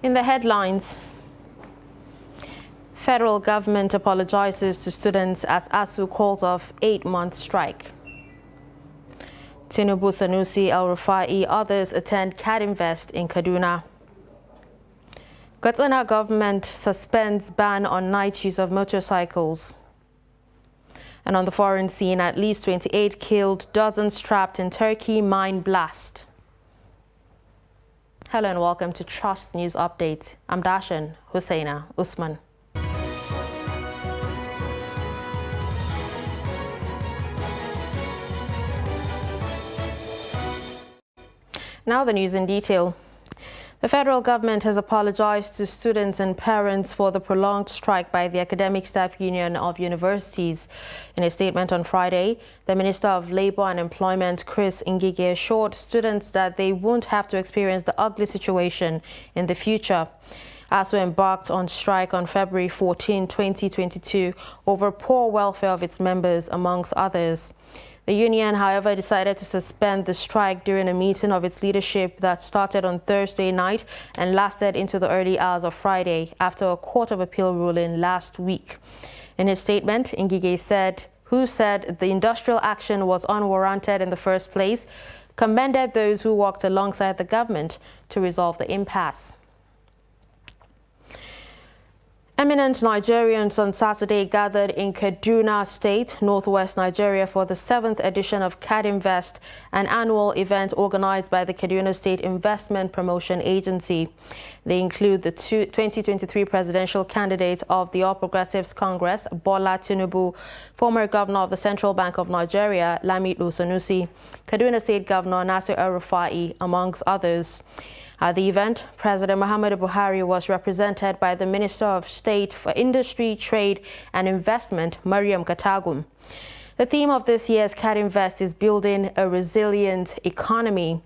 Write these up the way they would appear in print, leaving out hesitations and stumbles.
In the headlines, federal government apologizes to students as ASUU calls off 8-month strike. Tinubu, Sanusi, El-Rufai, others attend CADInvest in Kaduna. Katsina government suspends ban on night use of motorcycles. And on the foreign scene, at least 28 killed, dozens trapped in Turkey mine blast. Hello and welcome to Trust News Update. I'm Dashan Hussaina Usman. Now the news in detail. The federal government has apologized to students and parents for the prolonged strike by the Academic Staff Union of Universities. In a statement on Friday, the Minister of Labour and Employment, Chris Ngige, assured students that they won't have to experience the ugly situation in the future. ASUU embarked on strike on February 14, 2022, over poor welfare of its members, amongst others. The union, however, decided to suspend the strike during a meeting of its leadership that started on Thursday night and lasted into the early hours of Friday after a Court of Appeal ruling last week. In his statement, Ngige said the industrial action was unwarranted in the first place, commended those who worked alongside the government to resolve the impasse. Eminent Nigerians on Saturday gathered in Kaduna State, northwest Nigeria, for the 7th edition of CADInvest, an annual event organized by the Kaduna State Investment Promotion Agency. They include the 2023 presidential candidate of the All Progressives Congress, Bola Tinubu, former governor of the Central Bank of Nigeria, Lamido Sanusi, Kaduna State Governor Nasir El-Rufai, amongst others. At the event, President Muhammadu Buhari was represented by the Minister of State for Industry, Trade and Investment, Mariam Katagum. The theme of this year's CADInvest is building a resilient economy.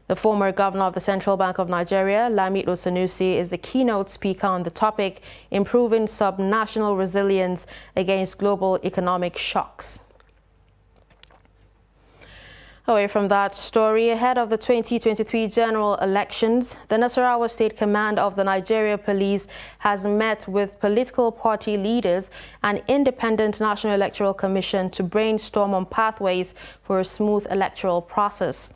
The former governor of the Central Bank of Nigeria, Lamido Sanusi, is the keynote speaker on the topic, improving subnational resilience against global economic shocks. Away from that story, ahead of the 2023 general elections, the Nasarawa State Command of the Nigeria Police has met with political party leaders and Independent National Electoral Commission to brainstorm on pathways for a smooth electoral process.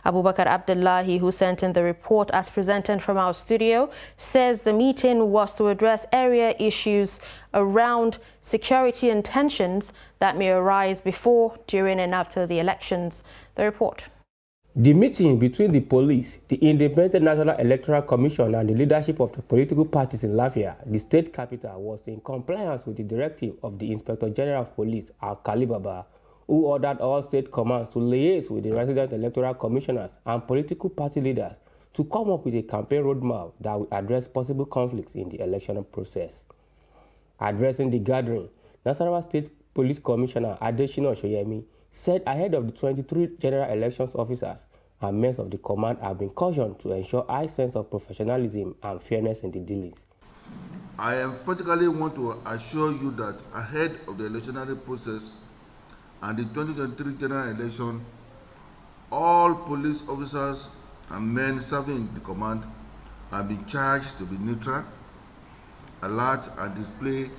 Abubakar Abdullahi, who sent in the report as presented from our studio, says the meeting was to address area issues around security and tensions that may arise before, during and after the elections. The report. The meeting between the police, the Independent National Electoral Commission and the leadership of the political parties in Lafia, the state capital, was in compliance with the directive of the Inspector General of Police, Alkali Baba, who ordered all state commands to liaise with the resident electoral commissioners and political party leaders to come up with a campaign roadmap that will address possible conflicts in the election process. Addressing the gathering, Nasarawa State Police Commissioner Adeshina Shoyemi said ahead of the 23 general elections officers and men of the command have been cautioned to ensure high sense of professionalism and fairness in the dealings. I emphatically want to assure you that ahead of the electionary process and the 2023 general election, all police officers and men serving in the command have been charged to be neutral, alert, and display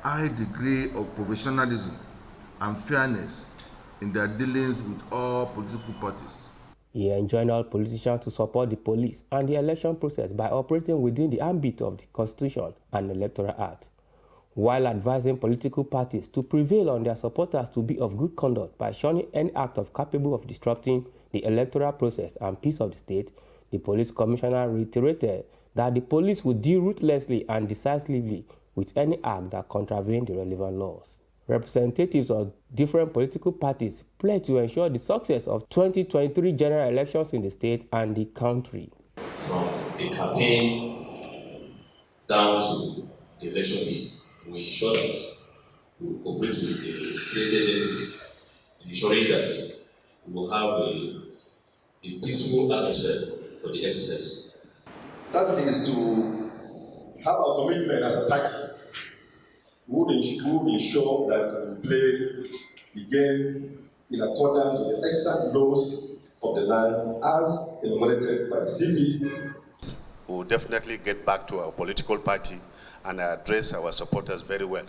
high degree of professionalism and fairness in their dealings with all political parties. He enjoined all politicians to support the police and the election process by operating within the ambit of the Constitution and Electoral Act, while advising political parties to prevail on their supporters to be of good conduct by shunning any act capable of disrupting the electoral process and peace of the state. The police commissioner reiterated that the police would deal ruthlessly and decisively with any act that contravened the relevant laws. Representatives of different political parties pledged to ensure the success of 2023 general elections in the state and the country. From the campaign down to the election day, we ensure that we will cooperate with the security agencies, ensuring that we will have a peaceful atmosphere for the exercise. That is to have our commitment as a party. We would ensure that we play the game in accordance with the extant laws of the land as enumerated by the CP. we will definitely get back to our political party and address our supporters very well.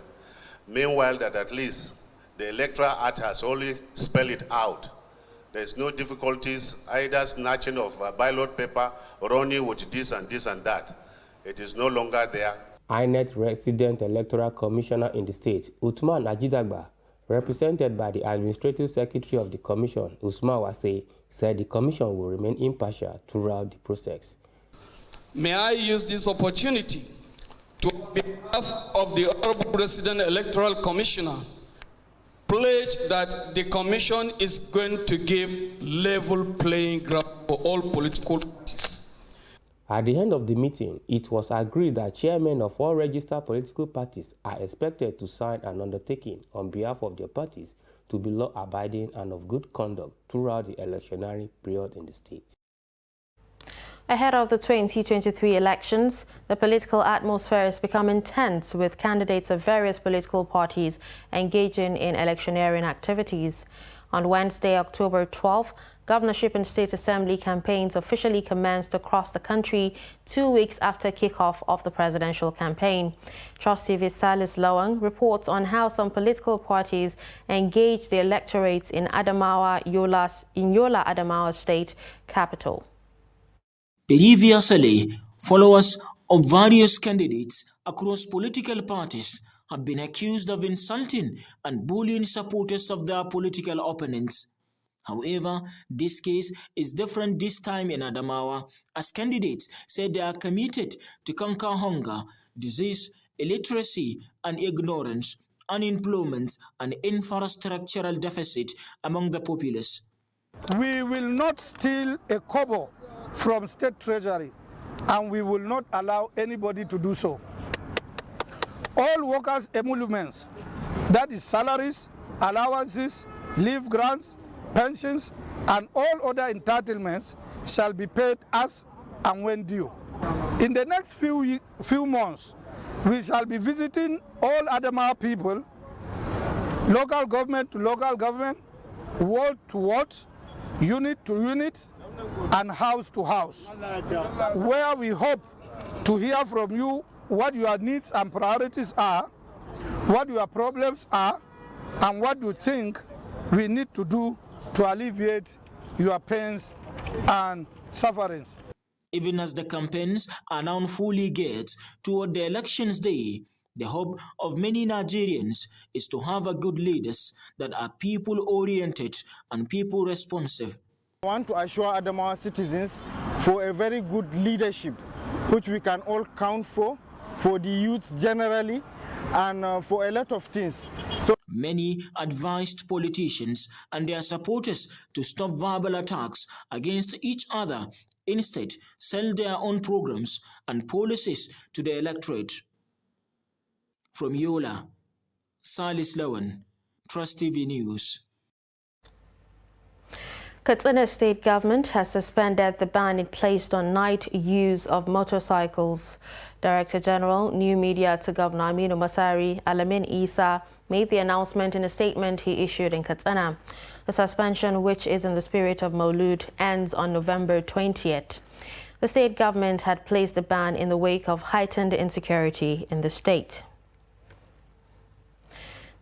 Meanwhile, that at least the Electoral Act has only spelled it out. There's no difficulties, either snatching of ballot paper, running with this and that. It is no longer there. INEC resident electoral commissioner in the state, Uthman Ajidagba, represented by the administrative secretary of the commission, Usman Wase, said the commission will remain impartial throughout the process. May I use this opportunity to, on behalf of the Honorable Resident Electoral Commissioner, pledge that the commission is going to give level playing ground for all political parties. At the end of the meeting, it was agreed that chairmen of all registered political parties are expected to sign an undertaking on behalf of their parties to be law-abiding and of good conduct throughout the electionary period in the state. Ahead of the 2023 elections, the political atmosphere has become intense, with candidates of various political parties engaging in electioneering activities. On Wednesday, October 12th, governorship and state assembly campaigns officially commenced across the country 2 weeks after kickoff of the presidential campaign. Trust TV's Salis Lawang reports on how some political parties engaged the electorates in Yola Adamawa State capital. Previously, followers of various candidates across political parties have been accused of insulting and bullying supporters of their political opponents. However, this case is different this time in Adamawa, as candidates said they are committed to conquer hunger, disease, illiteracy and ignorance, unemployment and infrastructural deficit among the populace. We will not steal a kobo from state treasury, and we will not allow anybody to do so. All workers' emoluments, that is salaries, allowances, leave grants, pensions, and all other entitlements shall be paid as and when due. In the next few months, we shall be visiting all Adamawa people, local government to local government, ward to ward, unit to unit, and house to house, where we hope to hear from you what your needs and priorities are, what your problems are, and what you think we need to do to alleviate your pains and sufferings. Even as the campaigns are now fully geared toward the elections day, the hope of many Nigerians is to have a good leaders that are people-oriented and people-responsive. I want to assure Adamawa citizens for a very good leadership, which we can all count for the youths generally, and for a lot of things. So many advised politicians and their supporters to stop verbal attacks against each other, instead sell their own programs and policies to the electorate. From Yola, Salis Lawang, Trust TV News. Katsina State Government has suspended the ban it placed on night use of motorcycles. Director General, New Media to Governor Aminu Masari, Alamin Isa, made the announcement in a statement he issued in Katsina. The suspension, which is in the spirit of Maulud, ends on November 20th. The state government had placed the ban in the wake of heightened insecurity in the state.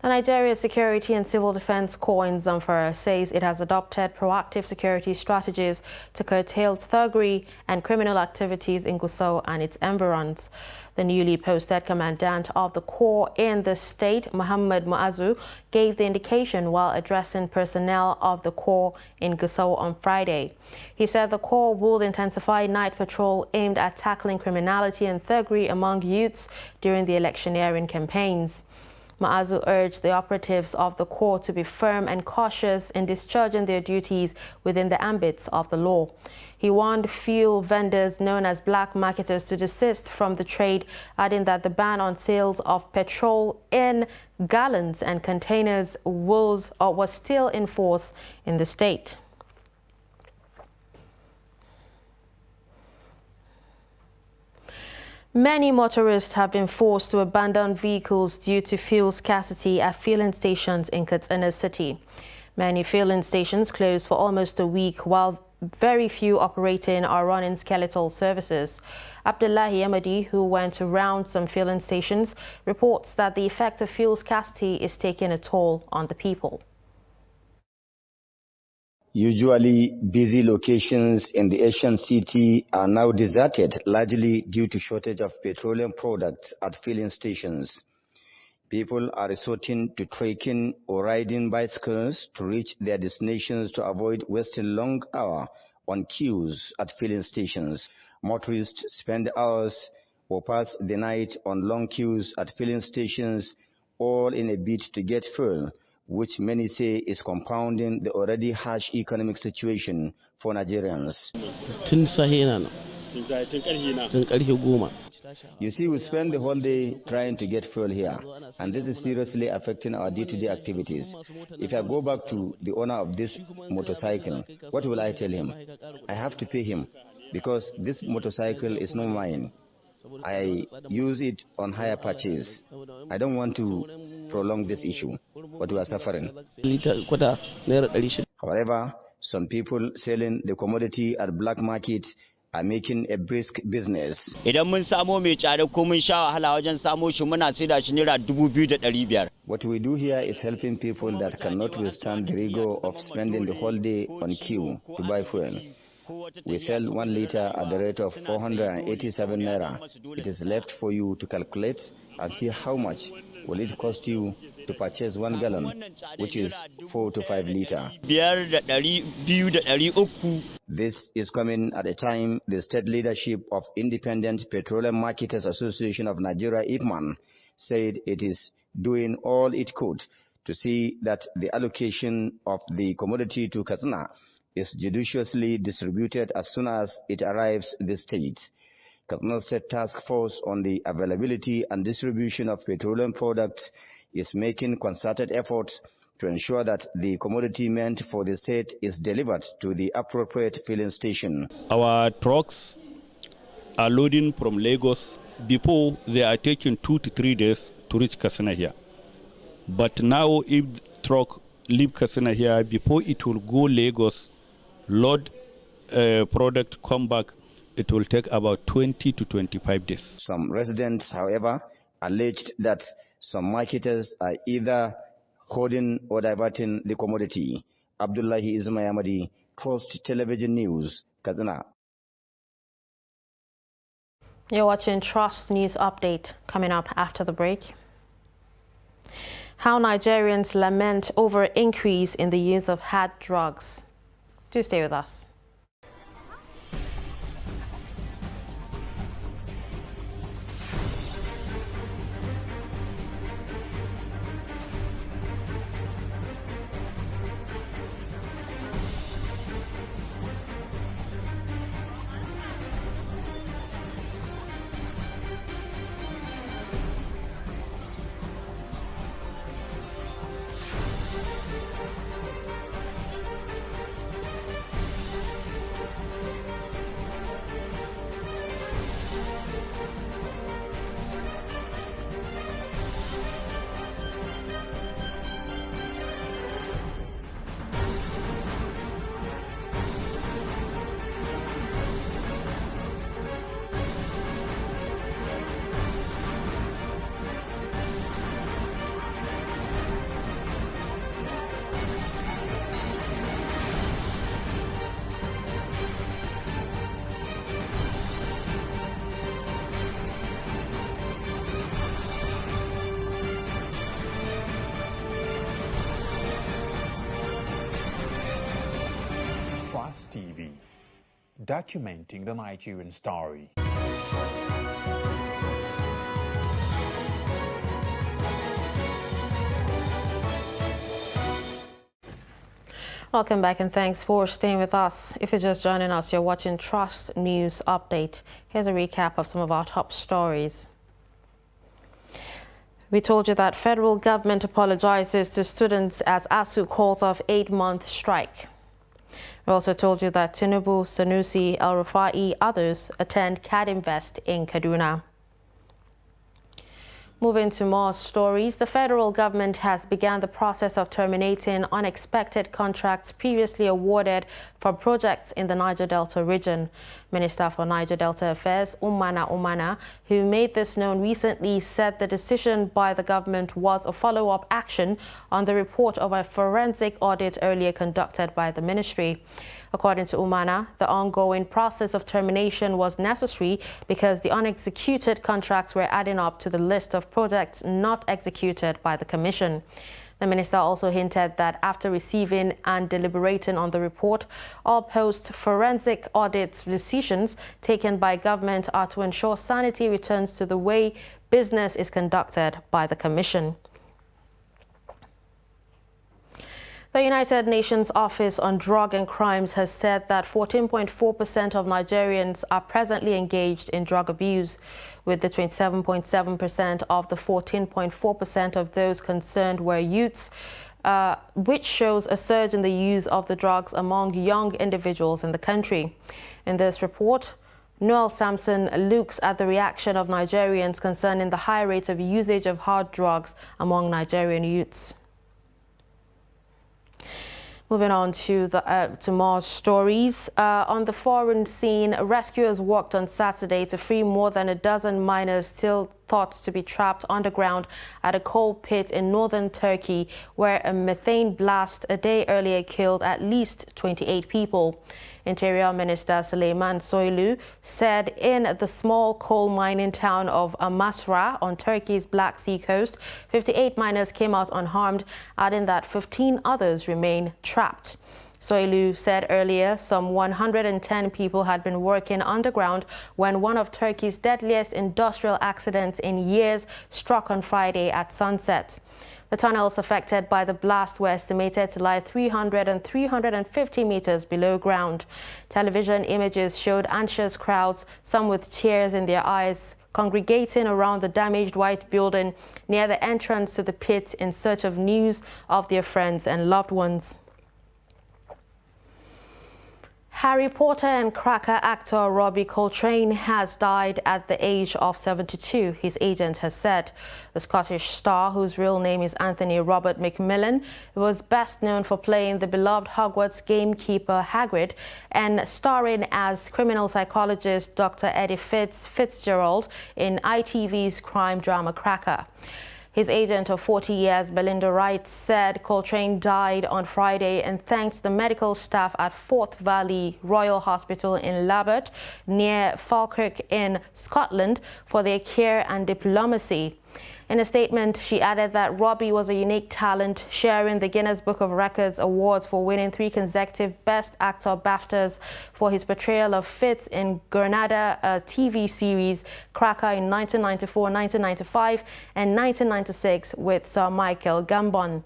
The Nigeria Security and Civil Defense Corps in Zamfara says it has adopted proactive security strategies to curtail thuggery and criminal activities in Gusau and its environs. The newly posted commandant of the Corps in the state, Muhammad Muazu, gave the indication while addressing personnel of the Corps in Gusau on Friday. He said the Corps would intensify night patrol aimed at tackling criminality and thuggery among youths during the electioneering campaigns. Muazu urged the operatives of the Corps to be firm and cautious in discharging their duties within the ambits of the law. He warned fuel vendors known as black marketers to desist from the trade, adding that the ban on sales of petrol in gallons and containers was still in force in the state. Many motorists have been forced to abandon vehicles due to fuel scarcity at filling stations in Katsina City. Many filling stations closed for almost a week while very few operating are running skeletal services. Abdullahi Amadi, who went around some filling stations, reports that the effect of fuel scarcity is taking a toll on the people. Usually busy locations in the Asian city are now deserted, largely due to shortage of petroleum products at filling stations. People are resorting to trekking or riding bicycles to reach their destinations to avoid wasting long hours on queues at filling stations. Motorists spend hours or pass the night on long queues at filling stations, all in a bid to get fuel, which many say is compounding the already harsh economic situation for Nigerians. You see, we spend the whole day trying to get fuel here, and this is seriously affecting our day-to-day activities. If I go back to the owner of this motorcycle, what will I tell him? I have to pay him, because this motorcycle is not mine. I use it on hire purchase. I don't want to prolong this issue, but we are suffering. However, some people selling the commodity at black market are making a brisk business. What we do here is helping people that cannot withstand the rigor of spending the whole day on queue to buy fuel. We sell 1 liter at the rate of 487 naira. It is left for you to calculate and see how much will it cost you to purchase 1 gallon, which is 4 to 5 liters. This is coming at a time the state leadership of Independent Petroleum Marketers Association of Nigeria, IPMAN, said it is doing all it could to see that the allocation of the commodity to Katsina is judiciously distributed as soon as it arrives in the state. Katsina State Task Force on the Availability and Distribution of Petroleum Products is making concerted efforts to ensure that the commodity meant for the state is delivered to the appropriate filling station. Our trucks are loading from Lagos. Before, they are taking 2 to 3 days to reach Katsina here. But now, if the truck leave Katsina here, before it will go Lagos, load product, come back, it will take about 20 to 25 days. Some residents, however, alleged that some marketers are either hoarding or diverting the commodity. Abdullahi Ismail, Trust Television News, Katsina. You're watching Trust News Update. Coming up after the break. How Nigerians lament over increase in the use of hard drugs. Do stay with us. TV, documenting the Nigerian story. Welcome back and thanks for staying with us. If you're just joining us, you're watching Trust News Update. Here's a recap of some of our top stories. We told you that federal government apologizes to students as ASU calls off 8-month strike. We also told you that Tinubu, Sanusi, El-Rufai, others attend CADInvest in Kaduna. Moving to more stories, the federal government has begun the process of terminating unexpected contracts previously awarded for projects in the Niger Delta region. Minister for Niger Delta Affairs, Umana, who made this known recently, said the decision by the government was a follow-up action on the report of a forensic audit earlier conducted by the ministry. According to Umana, the ongoing process of termination was necessary because the unexecuted contracts were adding up to the list of projects not executed by the Commission. The minister also hinted that after receiving and deliberating on the report, all post-forensic audit decisions taken by government are to ensure sanity returns to the way business is conducted by the Commission. The United Nations Office on Drug and Crimes has said that 14.4% of Nigerians are presently engaged in drug abuse, with the 27.7% of the 14.4% of those concerned were youths, which shows a surge in the use of the drugs among young individuals in the country. In this report, Noel Sampson looks at the reaction of Nigerians concerning the high rate of usage of hard drugs among Nigerian youths. Moving on to more stories. On the foreign scene, rescuers worked on Saturday to free more than a dozen miners still thought to be trapped underground at a coal pit in northern Turkey, where a methane blast a day earlier killed at least 28 people. Interior Minister Süleyman Soylu said in the small coal mining town of Amasra on Turkey's Black Sea coast, 58 miners came out unharmed, adding that 15 others remain trapped. Soylu said earlier some 110 people had been working underground when one of Turkey's deadliest industrial accidents in years struck on Friday at sunset. The tunnels affected by the blast were estimated to lie 300 and 350 meters below ground. Television images showed anxious crowds, some with tears in their eyes, congregating around the damaged white building near the entrance to the pit in search of news of their friends and loved ones. Harry Potter and cracker actor Robbie Coltrane has died at the age of 72, his agent has said. The Scottish star, whose real name is Anthony Robert McMillan, was best known for playing the beloved Hogwarts gamekeeper Hagrid and starring as criminal psychologist Dr. Eddie Fitzgerald in ITV's crime drama Cracker. His agent of 40 years, Belinda Wright, said Coltrane died on Friday and thanked the medical staff at Forth Valley Royal Hospital in Labert, near Falkirk in Scotland, for their care and diplomacy. In a statement, she added that Robbie was a unique talent, sharing the Guinness Book of Records awards for winning 3 consecutive Best Actor BAFTAs for his portrayal of Fitz in Granada, a TV series Cracker in 1994, 1995, and 1996 with Sir Michael Gambon.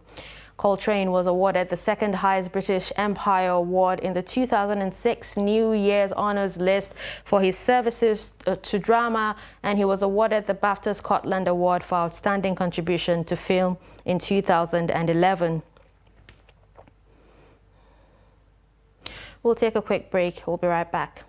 Coltrane was awarded the second highest British Empire Award in the 2006 New Year's Honours list for his services to drama, and he was awarded the BAFTA Scotland Award for Outstanding Contribution to Film in 2011. We'll take a quick break. We'll be right back.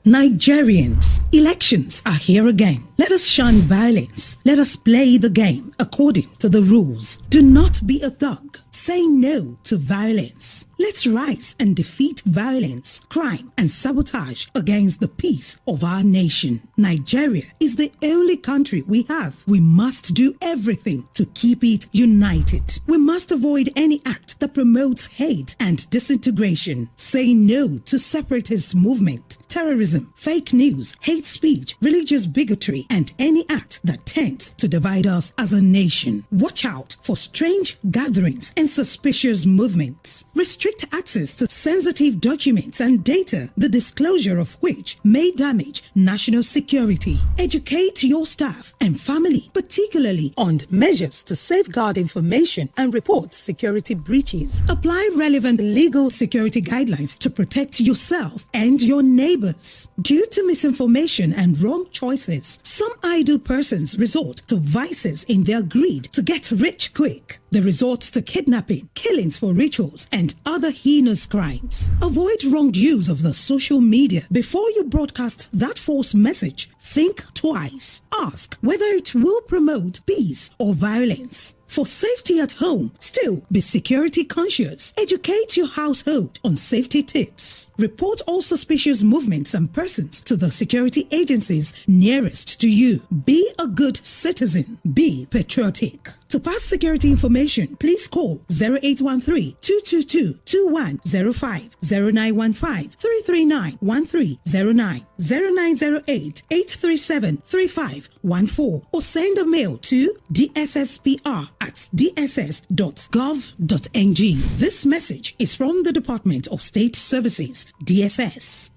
Nigerians, elections are here again. Let us shun violence. Let us play the game according to the rules. Do not be a thug. Say no to violence. Let's rise and defeat violence, crime, and sabotage against the peace of our nation. Nigeria is the only country we have. We must do everything to keep it united. We must avoid any act that promotes hate and disintegration. Say no to separatist movement, terrorism, fake news, hate speech, religious bigotry, and any act that tends to divide us as a nation. Watch out for strange gatherings and suspicious movements. Restrict access to sensitive documents and data, the disclosure of which may damage national security. Educate your staff and family, particularly on measures to safeguard information and report security breaches. Apply relevant legal security guidelines to protect yourself and your neighbors. Due to misinformation and wrong choices, some idle persons resort to vices in their greed to get rich quick. They resort to kidnapping, killings for rituals, and other heinous crimes. Avoid wrong use of the social media. Before you broadcast that false message, think twice. Ask whether it will promote peace or violence. For safety at home, still be security conscious. Educate your household on safety tips. Report all suspicious movements and persons to the security agencies nearest to you. Be a good citizen. Be patriotic. To pass security information, please call 0813-222-2105, 0915-339-1309, 0908-837-3514, or send a mail to dsspr@dss.gov.ng. This message is from the Department of State Services, DSS.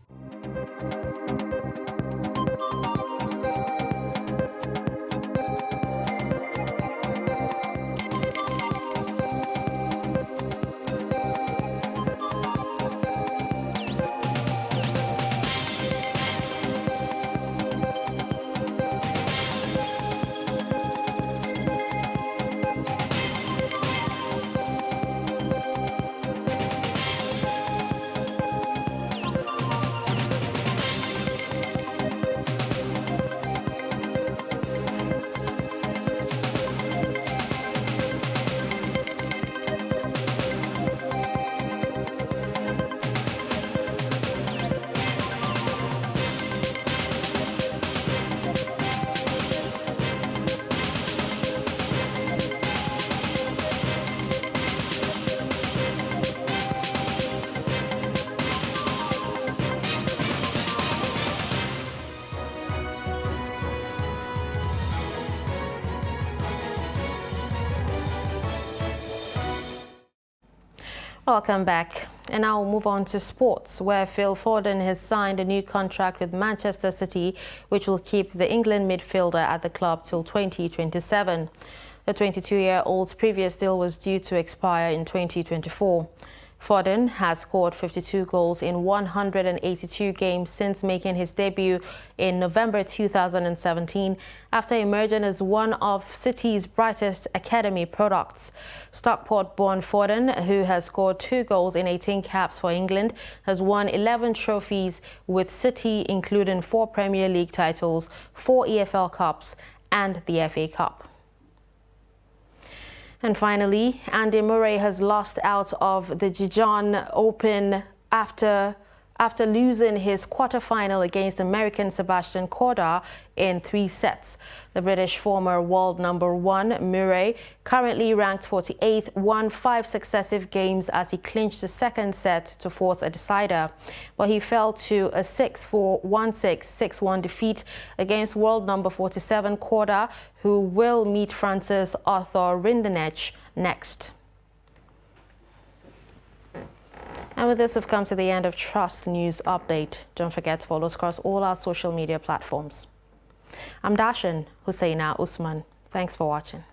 Welcome back. And now we'll move on to sports, where Phil Foden has signed a new contract with Manchester City, which will keep the England midfielder at the club till 2027. The 22-year-old's previous deal was due to expire in 2024. Foden has scored 52 goals in 182 games since making his debut in November 2017 after emerging as one of City's brightest academy products. Stockport-born Foden, who has scored 2 goals in 18 caps for England, has won 11 trophies with City, including 4 Premier League titles, 4 EFL Cups and the FA Cup. And finally, Andy Murray has lost out of the Gijón Open after losing his quarterfinal against American Sebastian Korda in 3 sets. The British former world '1 Murray, currently ranked 48th, won 5 successive games as he clinched the second set to force a decider. But he fell to a 6-4, 1-6, 6-1 defeat against world number 47 Korda, who will meet France's Arthur Rinderknech next. And with this, we've come to the end of Trust News Update. Don't forget to follow us across all our social media platforms. I'm Dashan Husseina Usman. Thanks for watching.